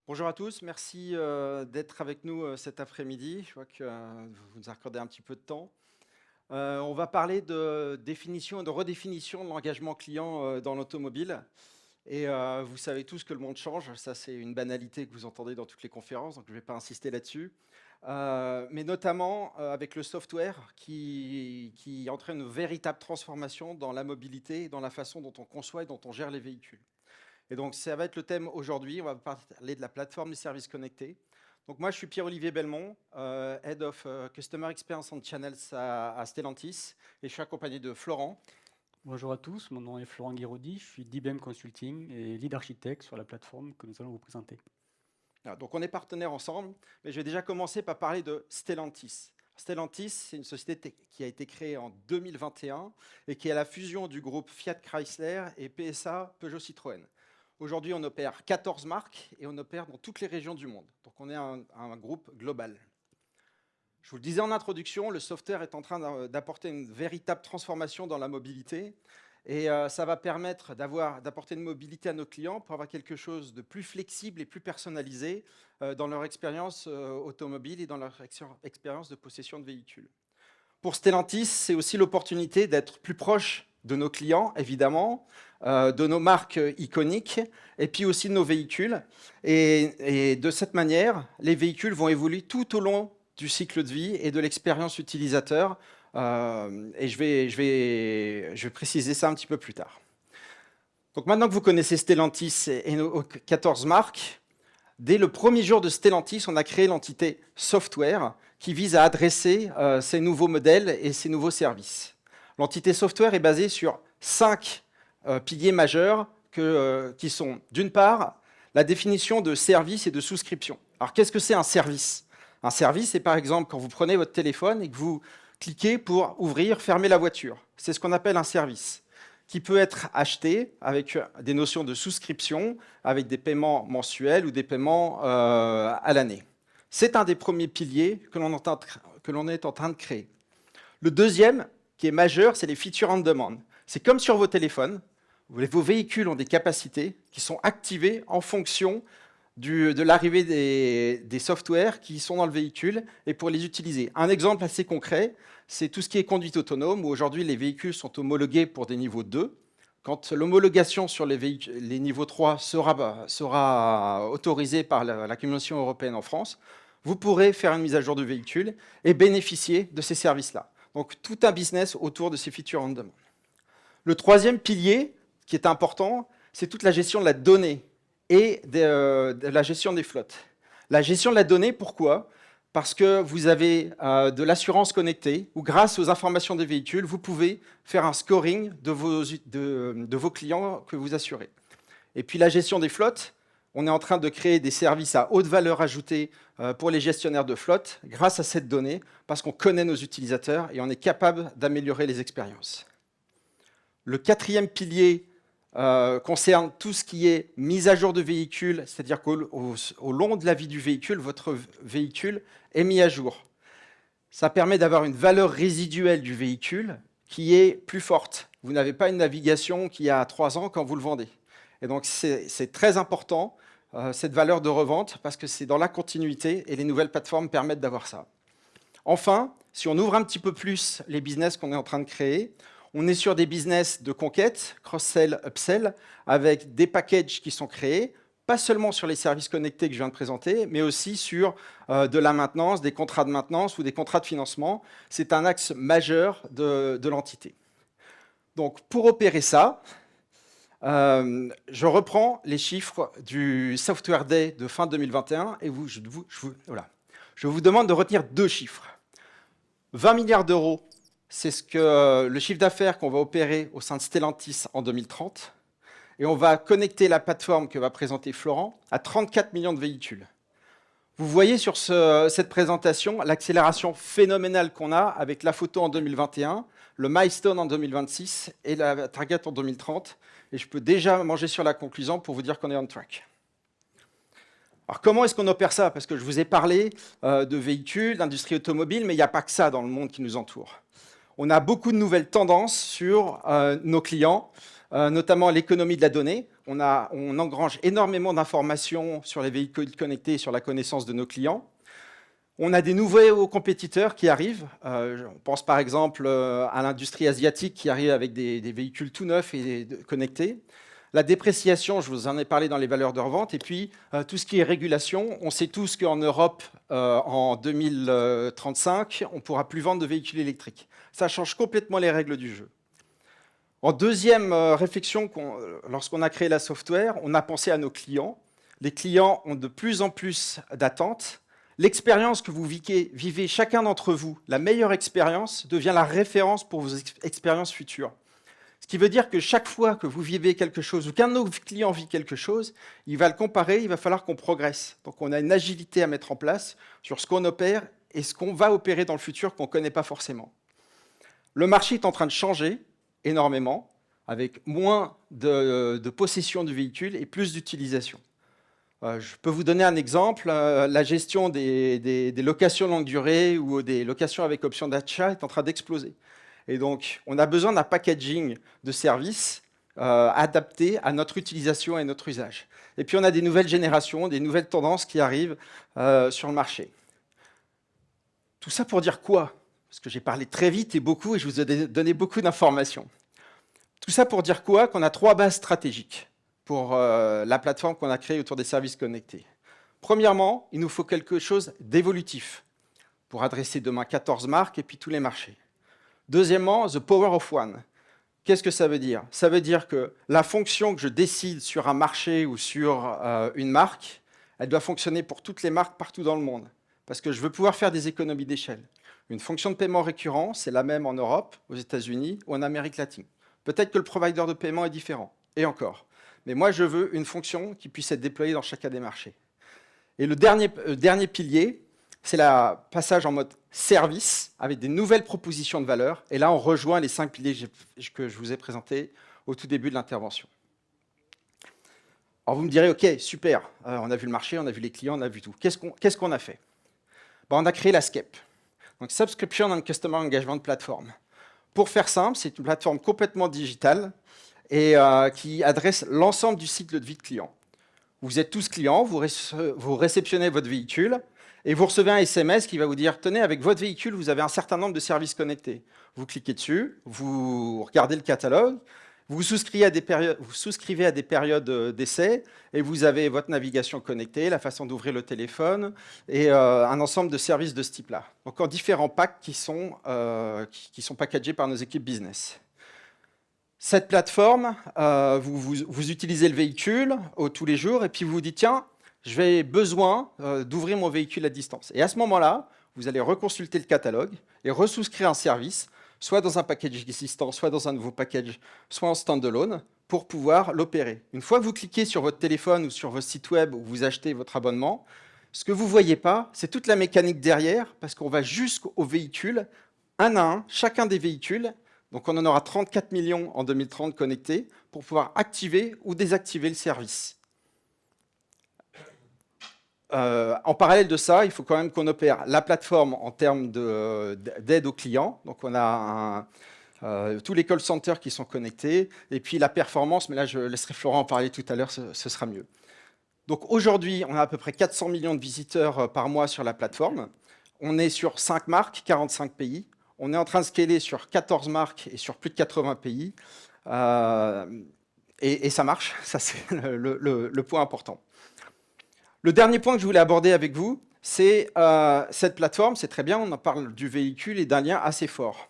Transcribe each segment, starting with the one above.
Bonjour à tous, merci d'être avec nous cet après-midi. Je vois que vous nous accordez un petit peu de temps. On va parler de définition et de redéfinition de l'engagement client dans l'automobile. Et vous savez tous que le monde change, ça c'est une banalité que vous entendez dans toutes les conférences, donc je ne vais pas insister là-dessus. Mais notamment avec le software qui entraîne une véritable transformation dans la mobilité et dans la façon dont on conçoit et dont on gère les véhicules. Et donc, ça va être le thème aujourd'hui. On va parler de la plateforme des services connectés. Donc, moi, je suis Pierre-Olivier Belmont, Head of Customer Experience and Channels à Stellantis, et je suis accompagné de Florent. Bonjour à tous, mon nom est Florent Guiraudi, je suis d'IBM Consulting et lead architecte sur la plateforme que nous allons vous présenter. Voilà, donc, on est partenaires ensemble, mais je vais déjà commencer par parler de Stellantis. Stellantis, c'est une société qui a été créée en 2021 et qui est à la fusion du groupe Fiat Chrysler et PSA Peugeot Citroën. Aujourd'hui, on opère 14 marques et on opère dans toutes les régions du monde. Donc, on est un groupe global. Je vous le disais en introduction, le software est en train d'apporter une véritable transformation dans la mobilité. Et ça va permettre d'apporter une mobilité à nos clients pour avoir quelque chose de plus flexible et plus personnalisé dans leur expérience automobile et dans leur expérience de possession de véhicules. Pour Stellantis, c'est aussi l'opportunité d'être plus proche de nos clients, évidemment, de nos marques iconiques, et puis aussi de nos véhicules. Et de cette manière, les véhicules vont évoluer tout au long du cycle de vie et de l'expérience utilisateur. Et je vais préciser ça un petit peu plus tard. Donc maintenant que vous connaissez Stellantis et nos 14 marques, dès le premier jour de Stellantis, on a créé l'entité software qui vise à adresser ces nouveaux modèles et ces nouveaux services. L'entité software est basée sur 5 piliers majeurs qui sont, d'une part, la définition de service et de souscription. Alors, qu'est-ce que c'est un service? Un service, c'est par exemple quand vous prenez votre téléphone et que vous cliquez pour ouvrir, fermer la voiture. C'est ce qu'on appelle un service, qui peut être acheté avec des notions de souscription, avec des paiements mensuels ou des paiements à l'année. C'est un des premiers piliers que l'on est en train de créer. Le deuxième, qui est majeur, c'est les features on demand. C'est comme sur vos téléphones, vos véhicules ont des capacités qui sont activées en fonction de l'arrivée des softwares qui sont dans le véhicule et pour les utiliser. Un exemple assez concret, c'est tout ce qui est conduite autonome, où aujourd'hui les véhicules sont homologués pour des niveaux 2. Quand l'homologation sur les niveaux 3 sera autorisée par la Commission européenne en France, vous pourrez faire une mise à jour du véhicule et bénéficier de ces services-là. Donc tout un business autour de ces features on demand. Le troisième pilier qui est important, c'est toute la gestion de la donnée et de la gestion des flottes. La gestion de la donnée, pourquoi? Parce que vous avez de l'assurance connectée, où grâce aux informations des véhicules, vous pouvez faire un scoring de vos clients que vous assurez. Et puis la gestion des flottes, on est en train de créer des services à haute valeur ajoutée pour les gestionnaires de flotte grâce à cette donnée, parce qu'on connaît nos utilisateurs et on est capable d'améliorer les expériences. Le quatrième pilier concerne tout ce qui est mise à jour de véhicule, c'est-à-dire qu'au long de la vie du véhicule, votre véhicule est mis à jour. Ça permet d'avoir une valeur résiduelle du véhicule qui est plus forte. Vous n'avez pas une navigation qui a 3 ans quand vous le vendez. Et donc c'est très important, cette valeur de revente, parce que c'est dans la continuité et les nouvelles plateformes permettent d'avoir ça. Enfin, si on ouvre un petit peu plus les business qu'on est en train de créer, on est sur des business de conquête, cross-sell, upsell, avec des packages qui sont créés, pas seulement sur les services connectés que je viens de présenter, mais aussi sur de la maintenance, des contrats de maintenance ou des contrats de financement. C'est un axe majeur de l'entité. Donc, pour opérer ça, je reprends les chiffres du Software Day de fin 2021 et je vous demande de retenir 2 chiffres. 20 milliards d'euros, c'est le chiffre d'affaires qu'on va opérer au sein de Stellantis en 2030. Et on va connecter la plateforme que va présenter Florent à 34 millions de véhicules. Vous voyez sur cette présentation l'accélération phénoménale qu'on a avec la photo en 2021, le milestone en 2026 et la target en 2030. Et je peux déjà manger sur la conclusion pour vous dire qu'on est on track. Alors comment est-ce qu'on opère ça? Parce que je vous ai parlé de véhicules, d'industrie automobile, mais il n'y a pas que ça dans le monde qui nous entoure. On a beaucoup de nouvelles tendances sur nos clients. notamment l'économie de la donnée. On engrange énormément d'informations sur les véhicules connectés et sur la connaissance de nos clients. On a des nouveaux compétiteurs qui arrivent. On pense par exemple à l'industrie asiatique qui arrive avec des véhicules tout neufs et connectés. La dépréciation, je vous en ai parlé dans les valeurs de revente. Et puis, tout ce qui est régulation. On sait tous qu'en Europe, en 2035, on ne pourra plus vendre de véhicules électriques. Ça change complètement les règles du jeu. En deuxième réflexion, lorsqu'on a créé la software, on a pensé à nos clients. Les clients ont de plus en plus d'attentes. L'expérience que vous vivez chacun d'entre vous, la meilleure expérience, devient la référence pour vos expériences futures. Ce qui veut dire que chaque fois que vous vivez quelque chose ou qu'un de nos clients vit quelque chose, il va le comparer, il va falloir qu'on progresse. Donc on a une agilité à mettre en place sur ce qu'on opère et ce qu'on va opérer dans le futur qu'on ne connaît pas forcément. Le marché est en train de changer énormément, avec moins de possession du véhicule et plus d'utilisation. Je peux vous donner un exemple. La gestion des locations longue durée ou des locations avec option d'achat est en train d'exploser. Et donc, on a besoin d'un packaging de services adapté à notre utilisation et notre usage. Et puis, on a des nouvelles générations, des nouvelles tendances qui arrivent sur le marché. Tout ça pour dire quoi? Parce que j'ai parlé très vite et beaucoup, et je vous ai donné beaucoup d'informations. Tout ça pour dire quoi? Qu'on a 3 bases stratégiques pour la plateforme qu'on a créée autour des services connectés. Premièrement, il nous faut quelque chose d'évolutif pour adresser demain 14 marques et puis tous les marchés. Deuxièmement, the power of one. Qu'est-ce que ça veut dire? Ça veut dire que la fonction que je décide sur un marché ou sur une marque, elle doit fonctionner pour toutes les marques partout dans le monde, parce que je veux pouvoir faire des économies d'échelle. Une fonction de paiement récurrent, c'est la même en Europe, aux États-Unis ou en Amérique latine. Peut-être que le provider de paiement est différent, et encore. Mais moi, je veux une fonction qui puisse être déployée dans chacun des marchés. Et le dernier pilier, c'est le passage en mode service, avec des nouvelles propositions de valeur. Et là, on rejoint les 5 piliers que je vous ai présentés au tout début de l'intervention. Alors, vous me direz, OK, super, on a vu le marché, on a vu les clients, on a vu tout. Qu'est-ce qu'on a fait? On a créé la SCEP, donc Subscription and Customer Engagement Platform. Pour faire simple, c'est une plateforme complètement digitale et qui adresse l'ensemble du cycle de vie de client. Vous êtes tous clients, vous réceptionnez votre véhicule et vous recevez un SMS qui va vous dire « Tenez, avec votre véhicule, vous avez un certain nombre de services connectés. » Vous cliquez dessus, vous regardez le catalogue, vous souscrivez à des périodes d'essai et vous avez votre navigation connectée, la façon d'ouvrir le téléphone et un ensemble de services de ce type-là. Donc en différents packs qui sont packagés par nos équipes business. Cette plateforme, vous utilisez le véhicule tous les jours et puis vous vous dites, tiens, j'ai besoin d'ouvrir mon véhicule à distance. Et à ce moment-là, vous allez reconsulter le catalogue et resouscrire un service, soit dans un package existant, soit dans un nouveau package, soit en standalone, pour pouvoir l'opérer. Une fois que vous cliquez sur votre téléphone ou sur votre site web où vous achetez votre abonnement, ce que vous ne voyez pas, c'est toute la mécanique derrière, parce qu'on va jusqu'au véhicule, un à un, chacun des véhicules. Donc on en aura 34 millions en 2030 connectés pour pouvoir activer ou désactiver le service. En parallèle de ça, il faut quand même qu'on opère la plateforme en termes d'aide aux clients. Donc on a tous les call centers qui sont connectés, et puis la performance, mais là je laisserai Florent en parler tout à l'heure, ce sera mieux. Donc aujourd'hui, on a à peu près 400 millions de visiteurs par mois sur la plateforme. On est sur 5 marques, 45 pays. On est en train de scaler sur 14 marques et sur plus de 80 pays. Et ça marche, ça c'est le point important. Le dernier point que je voulais aborder avec vous, c'est cette plateforme, c'est très bien, on en parle du véhicule et d'un lien assez fort.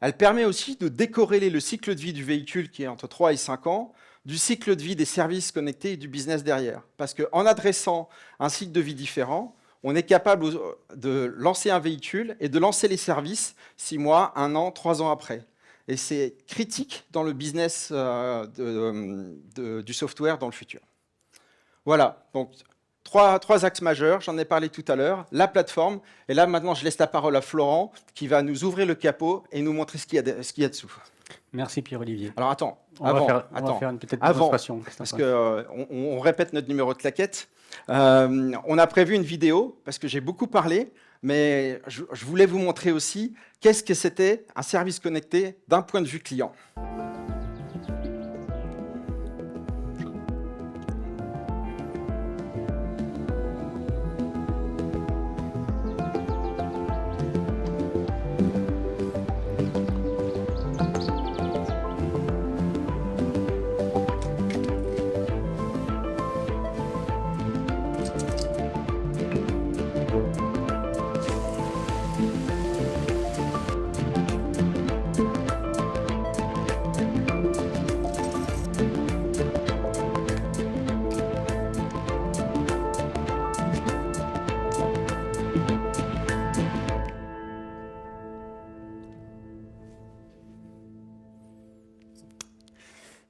Elle permet aussi de décorréler le cycle de vie du véhicule, qui est entre 3 et 5 ans, du cycle de vie des services connectés et du business derrière. Parce qu'en adressant un cycle de vie différent, on est capable de lancer un véhicule et de lancer les services 6 mois, 1 an, 3 ans après. Et c'est critique dans le business du software dans le futur. Voilà, donc trois axes majeurs, j'en ai parlé tout à l'heure, la plateforme, et là maintenant je laisse la parole à Florent qui va nous ouvrir le capot et nous montrer ce qu'il y a dessous. Merci Pierre-Olivier. Alors attends, on va faire une petite démonstration. Parce qu'on répète notre numéro de claquette. On a prévu une vidéo, parce que j'ai beaucoup parlé, mais je voulais vous montrer aussi qu'est-ce que c'était un service connecté d'un point de vue client.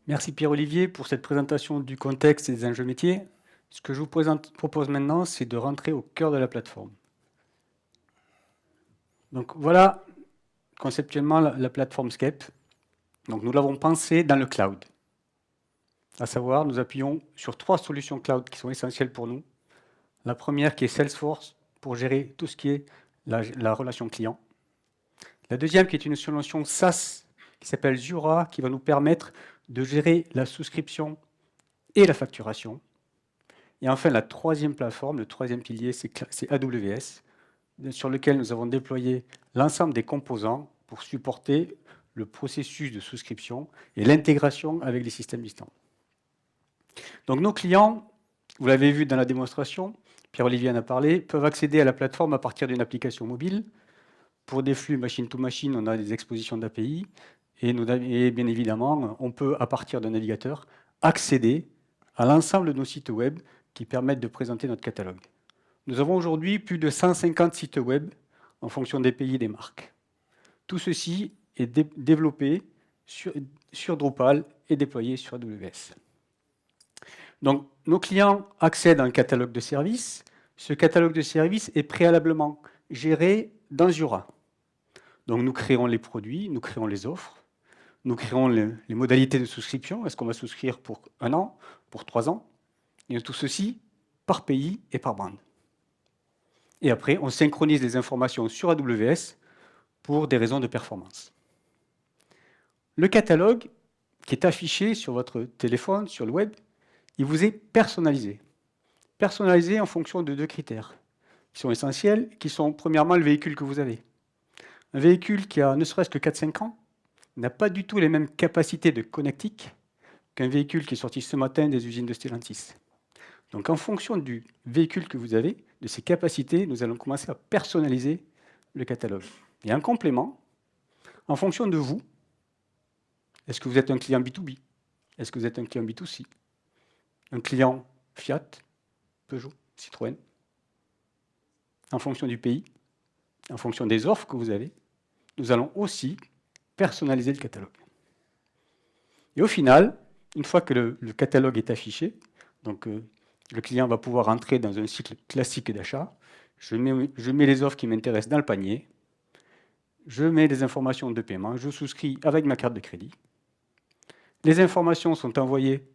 Merci Pierre-Olivier pour cette présentation du contexte et des enjeux métiers. Ce que je vous propose maintenant, c'est de rentrer au cœur de la plateforme. Donc voilà conceptuellement la plateforme Scape. Donc nous l'avons pensée dans le cloud. À savoir, nous appuyons sur 3 solutions cloud qui sont essentielles pour nous. La première qui est Salesforce pour gérer tout ce qui est la relation client. La deuxième qui est une solution SaaS qui s'appelle Zuora qui va nous permettre de gérer la souscription et la facturation. Et enfin, la troisième plateforme, le troisième pilier, c'est AWS, sur lequel nous avons déployé l'ensemble des composants pour supporter le processus de souscription et l'intégration avec les systèmes distants. Donc nos clients, vous l'avez vu dans la démonstration, Pierre-Olivier en a parlé, peuvent accéder à la plateforme à partir d'une application mobile. Pour des flux machine-to-machine, on a des expositions d'API. Et bien évidemment, on peut, à partir d'un navigateur, accéder à l'ensemble de nos sites web qui permettent de présenter notre catalogue. Nous avons aujourd'hui plus de 150 sites web en fonction des pays et des marques. Tout ceci est développé sur Drupal et déployé sur AWS. Donc, nos clients accèdent à un catalogue de services. Ce catalogue de services est préalablement géré dans Zuora. Donc, nous créons les produits, nous créons les offres, nous créons les modalités de souscription. Est-ce qu'on va souscrire pour 1 an, pour 3 ans? Et tout ceci par pays et par bande. Et après, on synchronise les informations sur AWS pour des raisons de performance. Le catalogue qui est affiché sur votre téléphone, sur le web, il vous est personnalisé. Personnalisé en fonction de 2 critères qui sont essentiels, qui sont premièrement le véhicule que vous avez. Un véhicule qui a ne serait-ce que 4-5 ans n'a pas du tout les mêmes capacités de connectique qu'un véhicule qui est sorti ce matin des usines de Stellantis. Donc en fonction du véhicule que vous avez, de ses capacités, nous allons commencer à personnaliser le catalogue. Et en complément, en fonction de vous, est-ce que vous êtes un client B2B? Est-ce que vous êtes un client B2C? Un client Fiat, Peugeot, Citroën? En fonction du pays, en fonction des offres que vous avez, nous allons aussi personnaliser le catalogue. Et au final, une fois que le catalogue est affiché, donc le client va pouvoir entrer dans un cycle classique d'achat. Je mets les offres qui m'intéressent dans le panier. Je mets des informations de paiement. Je souscris avec ma carte de crédit. Les informations sont envoyées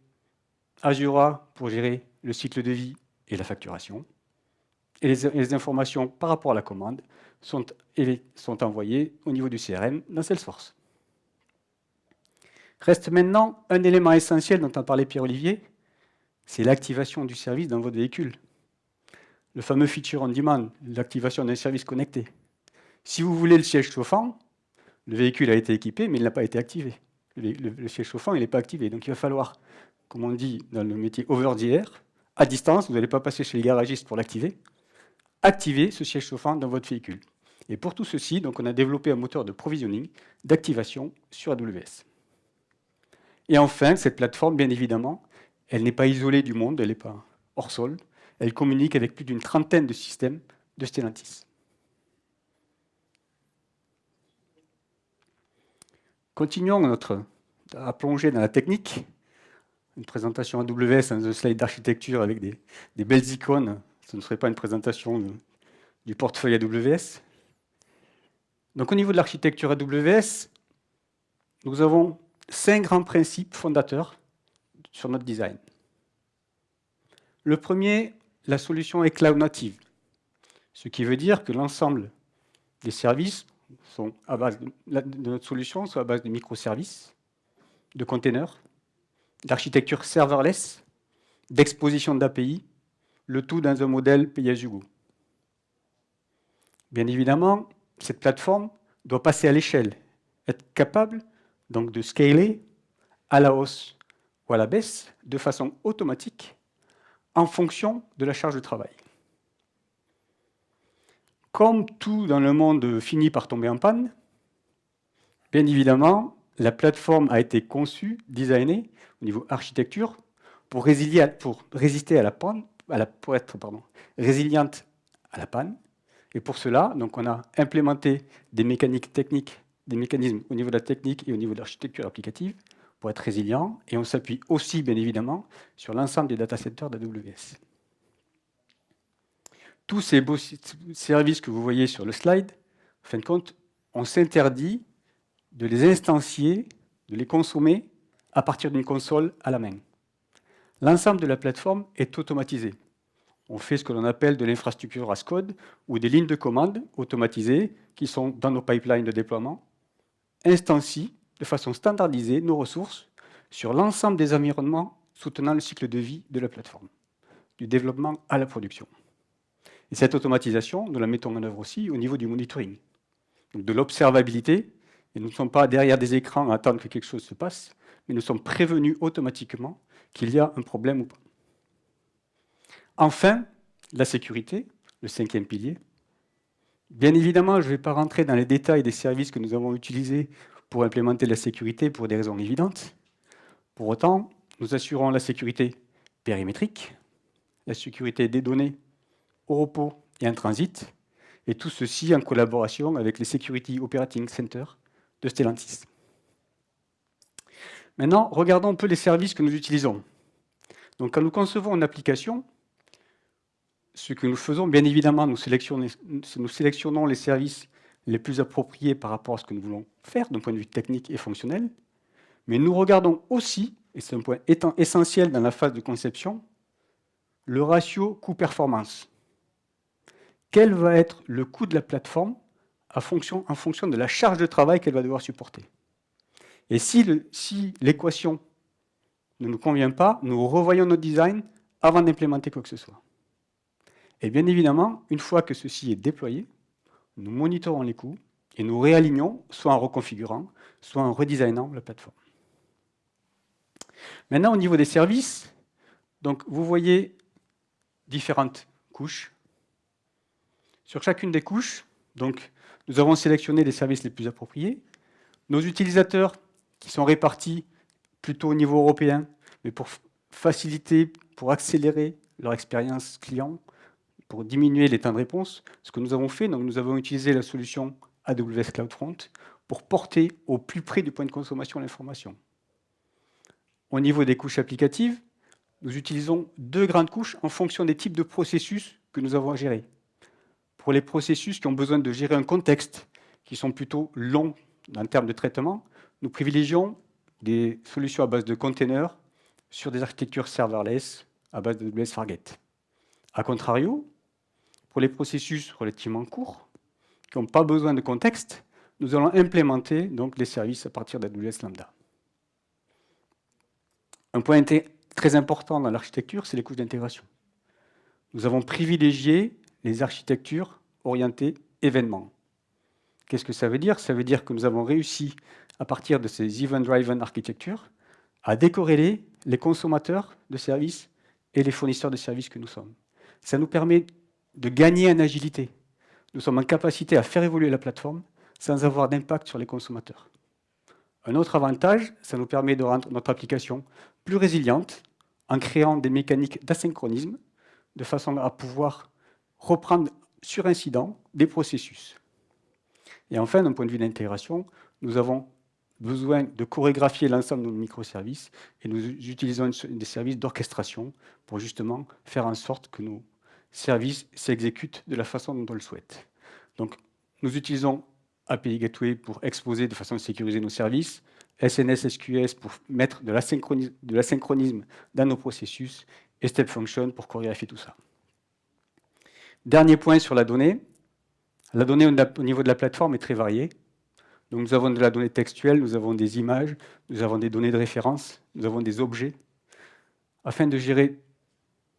à Zuora pour gérer le cycle de vie et la facturation. Et les informations par rapport à la commande sont envoyées au niveau du CRM dans Salesforce. Reste maintenant un élément essentiel dont a parlé Pierre-Olivier, c'est l'activation du service dans votre véhicule. Le fameux feature on demand, l'activation d'un service connecté. Si vous voulez le siège chauffant, le véhicule a été équipé, mais il n'a pas été activé. Le siège chauffant, il n'est pas activé. Donc il va falloir, comme on dit dans le métier over the air, à distance, vous n'allez pas passer chez les garagistes pour l'activer, activer ce siège chauffant dans votre véhicule. Et pour tout ceci, donc, on a développé un moteur de provisioning, d'activation sur AWS. Et enfin, cette plateforme, bien évidemment, elle n'est pas isolée du monde, elle n'est pas hors sol. Elle communique avec plus d'une trentaine de systèmes de Stellantis. Continuons à plonger dans la technique. Une présentation AWS, un slide d'architecture avec des belles icônes. Ce ne serait pas une présentation du portefeuille AWS. Donc au niveau de l'architecture AWS, nous avons 5 grands principes fondateurs sur notre design. Le premier, la solution est cloud native, ce qui veut dire que l'ensemble des services sont à base de notre solution sont à base de microservices, de containers, d'architecture serverless, d'exposition d'API, le tout dans un modèle pay-as-you-go. Bien évidemment, cette plateforme doit passer à l'échelle, être capable donc de scaler à la hausse ou à la baisse de façon automatique en fonction de la charge de travail. Comme tout dans le monde finit par tomber en panne, bien évidemment, la plateforme a été conçue, designée au niveau architecture pour résister à la panne, pour être résiliente à la panne. Et pour cela, donc, on a implémenté des mécaniques techniques, des mécanismes au niveau de la technique et au niveau de l'architecture applicative pour être résilient, et on s'appuie aussi, bien évidemment, sur l'ensemble des data centers d'AWS. Tous ces beaux services que vous voyez sur le slide, en fin de compte, on s'interdit de les instancier, de les consommer à partir d'une console à la main. L'ensemble de la plateforme est automatisé. On fait ce que l'on appelle de l'infrastructure as code ou des lignes de commande automatisées qui sont dans nos pipelines de déploiement, instancient de façon standardisée nos ressources sur l'ensemble des environnements soutenant le cycle de vie de la plateforme, du développement à la production. Et cette automatisation, nous la mettons en œuvre aussi au niveau du monitoring, donc de l'observabilité. Et nous ne sommes pas derrière des écrans à attendre que quelque chose se passe, mais nous sommes prévenus automatiquement qu'il y a un problème ou pas. Enfin, la sécurité, le 5e pilier. Bien évidemment, je ne vais pas rentrer dans les détails des services que nous avons utilisés pour implémenter la sécurité pour des raisons évidentes. Pour autant, nous assurons la sécurité périmétrique, la sécurité des données au repos et en transit, et tout ceci en collaboration avec les Security Operating Center de Stellantis. Maintenant, regardons un peu les services que nous utilisons. Donc, quand nous concevons une application, ce que nous faisons, bien évidemment, nous sélectionnons les services les plus appropriés par rapport à ce que nous voulons faire d'un point de vue technique et fonctionnel, mais nous regardons aussi, et c'est un point essentiel dans la phase de conception, le ratio coût-performance. Quel va être le coût de la plateforme en fonction de la charge de travail qu'elle va devoir supporter? Et si l'équation ne nous convient pas, nous revoyons notre design avant d'implémenter quoi que ce soit. Et bien évidemment, une fois que ceci est déployé, nous monitorons les coûts et nous réalignons, soit en reconfigurant, soit en redesignant la plateforme. Maintenant, au niveau des services, donc vous voyez différentes couches. Sur chacune des couches, donc, nous avons sélectionné les services les plus appropriés. Nos utilisateurs, qui sont répartis plutôt au niveau européen, mais pour faciliter, pour accélérer leur expérience client, pour diminuer les temps de réponse, ce que nous avons fait, donc nous avons utilisé la solution AWS CloudFront pour porter au plus près du point de consommation l'information. Au niveau des couches applicatives, nous utilisons 2 grandes couches en fonction des types de processus que nous avons à gérer. Pour les processus qui ont besoin de gérer un contexte, qui sont plutôt longs en termes de traitement, nous privilégions des solutions à base de containers sur des architectures serverless à base de AWS Fargate. A contrario, pour les processus relativement courts, qui n'ont pas besoin de contexte, nous allons implémenter donc les services à partir d'AWS Lambda. Un point très important dans l'architecture, c'est les couches d'intégration. Nous avons privilégié les architectures orientées événements. Qu'est-ce que ça veut dire? Ça veut dire que nous avons réussi, à partir de ces event-driven architectures, à décorréler les consommateurs de services et les fournisseurs de services que nous sommes. Ça nous permet de gagner en agilité. Nous sommes en capacité à faire évoluer la plateforme sans avoir d'impact sur les consommateurs. Un autre avantage, ça nous permet de rendre notre application plus résiliente en créant des mécaniques d'asynchronisme de façon à pouvoir reprendre sur incident des processus. Et enfin, d'un point de vue d'intégration, nous avons besoin de chorégraphier l'ensemble de nos microservices et nous utilisons des services d'orchestration pour justement faire en sorte que nos services s'exécutent de la façon dont on le souhaite. Donc, nous utilisons API Gateway pour exposer de façon sécurisée nos services, SNS SQS pour mettre de l'asynchronisme dans nos processus et Step Function pour chorégraphier tout ça. Dernier point sur la donnée. La donnée au niveau de la plateforme est très variée. Donc nous avons de la donnée textuelle, nous avons des images, nous avons des données de référence, nous avons des objets. Afin de gérer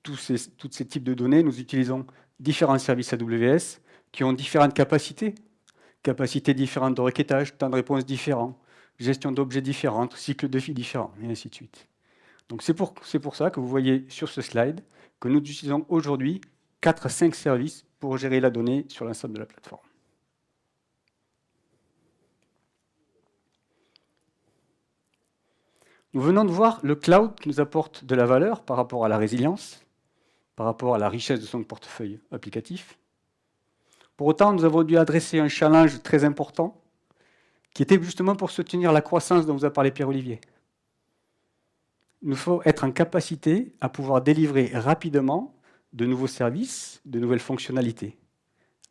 tous ces types de données, nous utilisons différents services AWS qui ont différentes capacités différentes de requêtage, temps de réponse différents, gestion d'objets différentes, cycle de vie différents, et ainsi de suite. Donc c'est pour ça que vous voyez sur ce slide que nous utilisons aujourd'hui 4 à 5 services pour gérer la donnée sur l'ensemble de la plateforme. Nous venons de voir le cloud qui nous apporte de la valeur par rapport à la résilience, par rapport à la richesse de son portefeuille applicatif. Pour autant, nous avons dû adresser un challenge très important qui était justement pour soutenir la croissance dont vous a parlé Pierre-Olivier. il nous faut être en capacité à pouvoir délivrer rapidement de nouveaux services, de nouvelles fonctionnalités,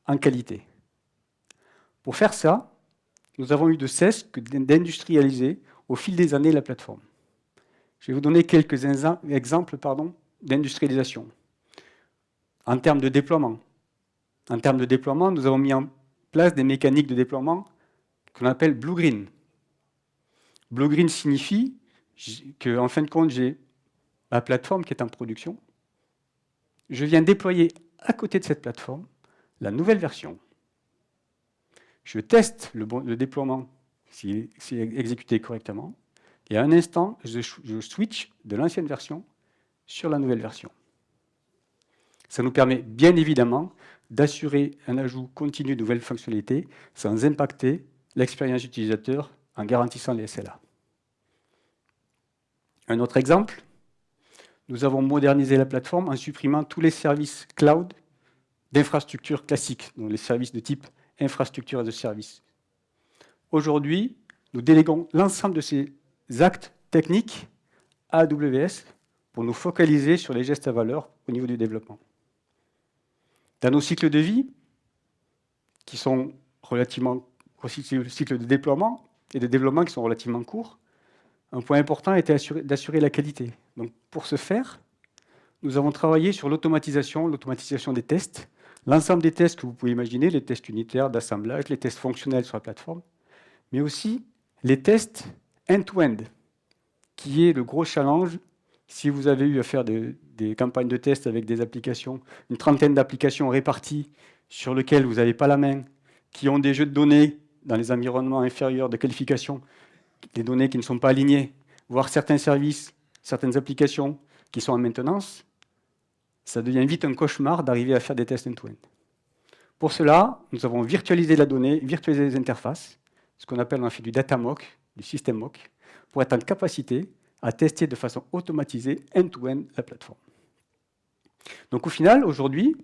en qualité. Pour faire ça, nous avons eu de cesse que d'industrialiser au fil des années la plateforme. Je vais vous donner quelques exemples d'industrialisation. En termes de déploiement, nous avons mis en place des mécaniques de déploiement qu'on appelle blue-green. Blue-green signifie qu'en fin de compte, j'ai ma plateforme qui est en production. Je viens déployer à côté de cette plateforme la nouvelle version. Je teste le déploiement s'il est exécuté correctement. Et à un instant, je switch de l'ancienne version sur la nouvelle version. Ça nous permet bien évidemment d'assurer un ajout continu de nouvelles fonctionnalités sans impacter l'expérience utilisateur en garantissant les SLA. Un autre exemple, nous avons modernisé la plateforme en supprimant tous les services cloud d'infrastructures classiques, donc les services de type infrastructure as a service. Aujourd'hui, nous déléguons l'ensemble de ces actes techniques à AWS pour nous focaliser sur les gestes à valeur au niveau du développement. Dans nos cycles de vie, qui sont relativement le cycle de déploiement et de développement qui sont relativement courts, un point important était d'assurer la qualité. Donc, pour ce faire, nous avons travaillé sur l'automatisation des tests, l'ensemble des tests que vous pouvez imaginer, les tests unitaires, d'assemblage, les tests fonctionnels sur la plateforme, mais aussi les tests end-to-end, qui est le gros challenge. Si vous avez eu à faire des campagnes de tests avec des applications, une trentaine d'applications réparties sur lesquelles vous n'avez pas la main, qui ont des jeux de données dans les environnements inférieurs de qualification, des données qui ne sont pas alignées, voire certains services, certaines applications qui sont en maintenance, ça devient vite un cauchemar d'arriver à faire des tests end-to-end. Pour cela, nous avons virtualisé la donnée, virtualisé les interfaces, ce qu'on appelle, on a fait du data mock, du système mock, pour être en capacité à tester de façon automatisée end-to-end la plateforme. Donc au final, aujourd'hui,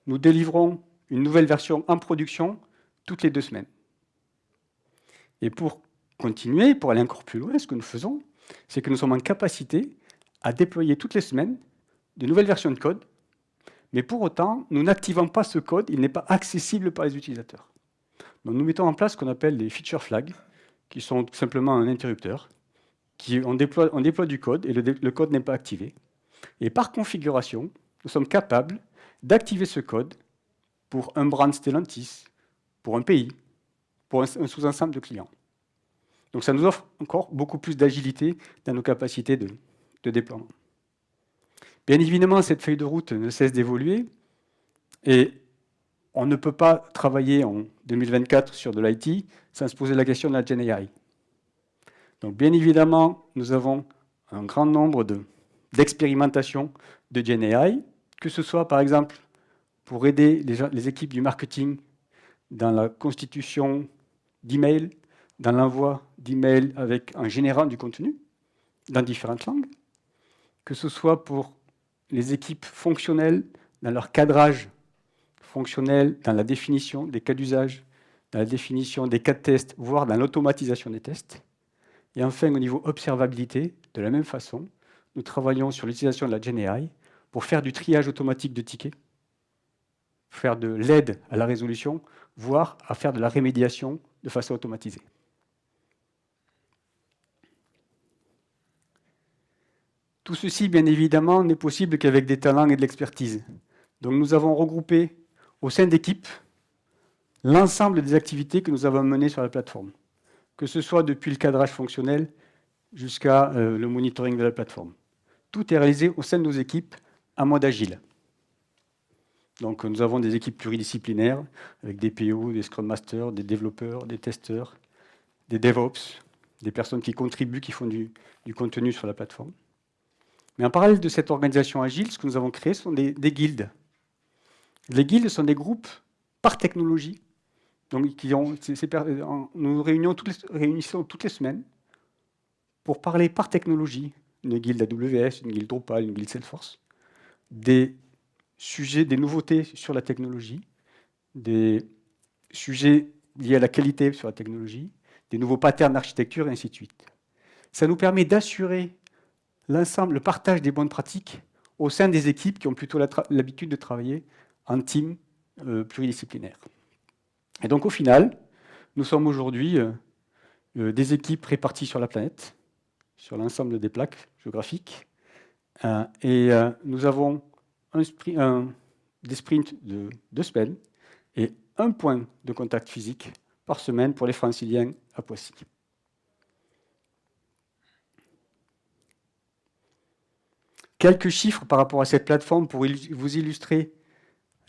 nous délivrons une nouvelle version en production toutes les 2 semaines. Et pour continuer, pour aller encore plus loin, ce que nous faisons, c'est que nous sommes en capacité à déployer toutes les semaines de nouvelles versions de code, mais pour autant, nous n'activons pas ce code, il n'est pas accessible par les utilisateurs. Donc nous mettons en place ce qu'on appelle des feature flags, qui sont tout simplement un interrupteur, on déploie du code et le code n'est pas activé. Et par configuration, nous sommes capables d'activer ce code pour un brand Stellantis, pour un pays, pour un sous-ensemble de clients. Donc ça nous offre encore beaucoup plus d'agilité dans nos capacités de déploiement. Bien évidemment, cette feuille de route ne cesse d'évoluer et on ne peut pas travailler en 2024 sur de l'IT sans se poser la question de la GenAI. Donc bien évidemment, nous avons un grand nombre d'expérimentations de GenAI, que ce soit par exemple pour aider les équipes du marketing dans la constitution d'emails, dans l'envoi d'emails en générant du contenu dans différentes langues, que ce soit pour les équipes fonctionnelles dans leur cadrage fonctionnel, dans la définition des cas d'usage, dans la définition des cas de test, voire dans l'automatisation des tests. Et enfin, au niveau observabilité, de la même façon, nous travaillons sur l'utilisation de la GenAI pour faire du triage automatique de tickets, faire de l'aide à la résolution, voire à faire de la rémédiation de façon automatisée. Tout ceci, bien évidemment, n'est possible qu'avec des talents et de l'expertise. Donc nous avons regroupé au sein d'équipes l'ensemble des activités que nous avons menées sur la plateforme, que ce soit depuis le cadrage fonctionnel jusqu'à le monitoring de la plateforme. Tout est réalisé au sein de nos équipes en mode agile. Donc nous avons des équipes pluridisciplinaires avec des PO, des Scrum Masters, des développeurs, des testeurs, des DevOps, des personnes qui contribuent, qui font du contenu sur la plateforme. Mais en parallèle de cette organisation agile, ce que nous avons créé sont des guildes. Les guildes sont des groupes par technologie. Donc, nous réunissons toutes les semaines pour parler par technologie, une guilde AWS, une guilde Drupal, une guilde Salesforce, des sujets, des nouveautés sur la technologie, des sujets liés à la qualité sur la technologie, des nouveaux patterns d'architecture, et ainsi de suite. Ça nous permet d'assurer le partage des bonnes pratiques au sein des équipes qui ont plutôt l'habitude de travailler en team pluridisciplinaire. Et donc au final, nous sommes aujourd'hui des équipes réparties sur la planète, sur l'ensemble des plaques géographiques, et nous avons des sprints de 2 semaines et un point de contact physique par semaine pour les franciliens à Poissy. Quelques chiffres par rapport à cette plateforme pour vous illustrer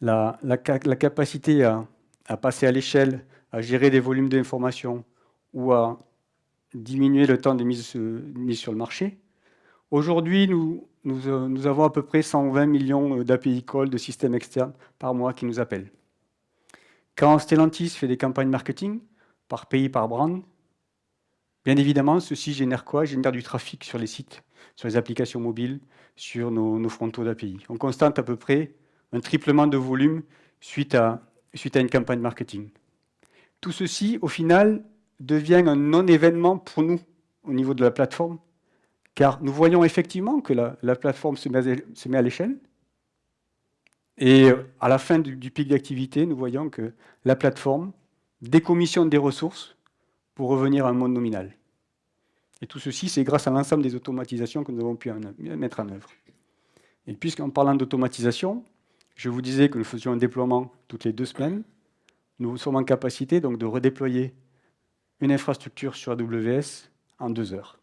la capacité à passer à l'échelle, à gérer des volumes d'informations ou à diminuer le temps de mise sur le marché. Aujourd'hui, nous avons à peu près 120 millions d'API calls de systèmes externes par mois qui nous appellent. Quand Stellantis fait des campagnes marketing, par pays, par brand, bien évidemment, ceci génère quoi? Génère du trafic sur les sites, sur les applications mobiles, sur nos frontaux d'API. On constate à peu près un triplement de volume suite à une campagne marketing. Tout ceci, au final, devient un non-événement pour nous au niveau de la plateforme, car nous voyons effectivement que la plateforme se met à l'échelle. Et à la fin du pic d'activité, nous voyons que la plateforme décommissionne des ressources pour revenir à un mode nominal. Et tout ceci, c'est grâce à l'ensemble des automatisations que nous avons pu mettre en œuvre. Et puisqu'en parlant d'automatisation, je vous disais que nous faisions un déploiement toutes les 2 semaines. Nous sommes en capacité donc de redéployer une infrastructure sur AWS en 2 heures.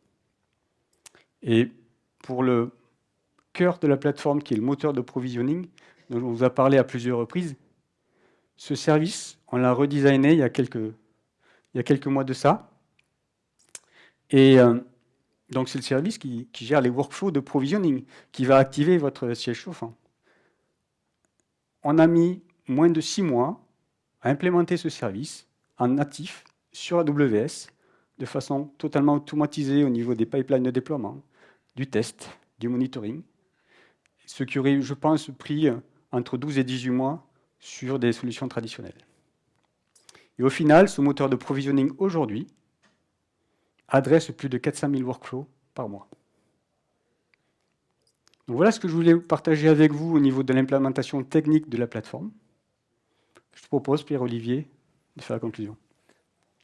Et pour le cœur de la plateforme, qui est le moteur de provisioning, dont on vous a parlé à plusieurs reprises, ce service, on l'a redesigné il y a quelques mois de ça. Et donc c'est le service qui gère les workflows de provisioning, qui va activer votre siège chauffant. On a mis moins de 6 mois à implémenter ce service en natif sur AWS, de façon totalement automatisée au niveau des pipelines de déploiement, du test, du monitoring, ce qui aurait, je pense, pris entre 12 et 18 mois sur des solutions traditionnelles. Et au final, ce moteur de provisioning aujourd'hui adresse plus de 400 000 workflows par mois. Donc voilà ce que je voulais partager avec vous au niveau de l'implémentation technique de la plateforme. Je te propose, Pierre-Olivier, de faire la conclusion.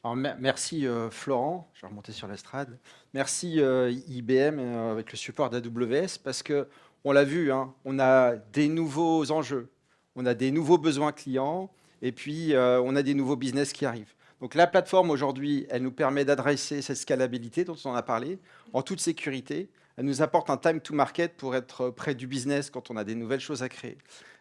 Alors, merci Florent, je vais remonter sur l'estrade. Merci IBM avec le support d'AWS, parce qu'on l'a vu, hein, on a des nouveaux enjeux, on a des nouveaux besoins clients, et puis on a des nouveaux business qui arrivent. Donc la plateforme aujourd'hui, elle nous permet d'adresser cette scalabilité dont on a parlé, en toute sécurité. Elle nous apporte un time to market pour être près du business quand on a des nouvelles choses à créer.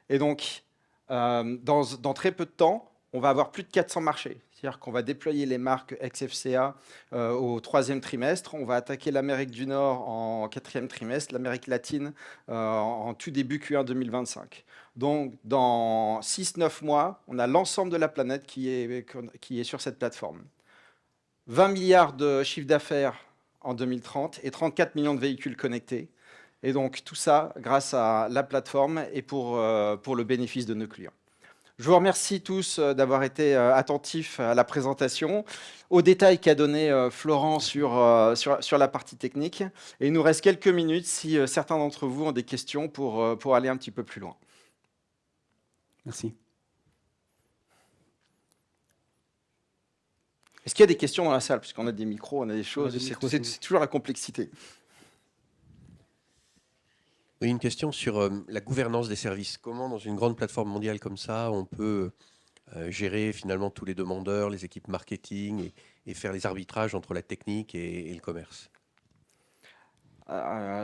Et donc, dans très peu de temps, on va avoir plus de 400 marchés. C'est-à-dire qu'on va déployer les marques ex-FCA au 3e trimestre. On va attaquer l'Amérique du Nord en 4e trimestre, l'Amérique latine en tout début Q1 2025. Donc, dans 6-9 mois, on a l'ensemble de la planète qui est sur cette plateforme. 20 milliards de chiffre d'affaires en 2030 et 34 millions de véhicules connectés. Et donc, tout ça grâce à la plateforme et pour le bénéfice de nos clients. Je vous remercie tous d'avoir été attentifs à la présentation, aux détails qu'a donné Florent sur la partie technique. Et il nous reste quelques minutes si certains d'entre vous ont des questions pour aller un petit peu plus loin. Merci. Est-ce qu'il y a des questions dans la salle? Puisqu'on a des micros, on a des choses, c'est toujours la complexité. Oui, une question sur la gouvernance des services. Comment, dans une grande plateforme mondiale comme ça, on peut gérer finalement tous les demandeurs, les équipes marketing et faire les arbitrages entre la technique et le commerce?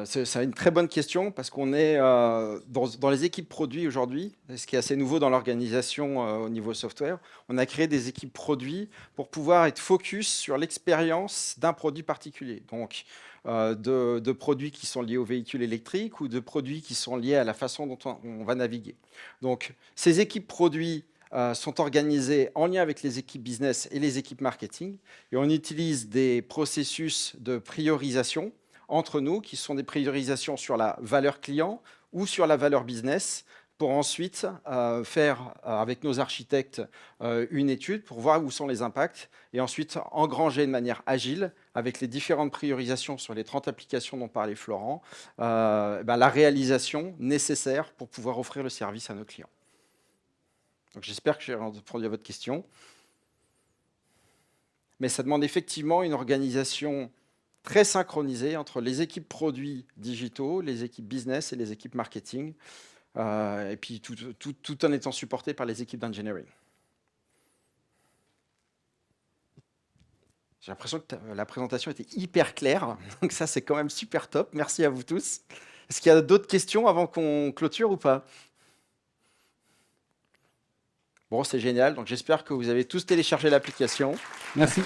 C'est une très bonne question parce qu'on est dans les équipes produits aujourd'hui, ce qui est assez nouveau dans l'organisation au niveau software. On a créé des équipes produits pour pouvoir être focus sur l'expérience d'un produit particulier. Donc, de produits qui sont liés aux véhicules électriques ou de produits qui sont liés à la façon dont on va naviguer. Donc, ces équipes produits sont organisées en lien avec les équipes business et les équipes marketing. Et on utilise des processus de priorisation entre nous, qui sont des priorisations sur la valeur client ou sur la valeur business, pour ensuite faire avec nos architectes une étude pour voir où sont les impacts et ensuite engranger de manière agile avec les différentes priorisations sur les 30 applications dont parlait Florent, la réalisation nécessaire pour pouvoir offrir le service à nos clients. Donc j'espère que j'ai répondu à votre question. Mais ça demande effectivement une organisation très synchronisée entre les équipes produits digitaux, les équipes business et les équipes marketing, et puis tout en étant supporté par les équipes d'engineering. J'ai l'impression que la présentation était hyper claire, donc ça c'est quand même super top. Merci à vous tous. Est-ce qu'il y a d'autres questions avant qu'on clôture ou pas? Bon, c'est génial, donc j'espère que vous avez tous téléchargé l'application. Merci.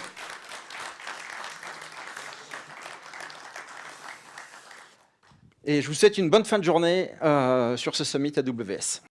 Et je vous souhaite une bonne fin de journée sur ce summit AWS.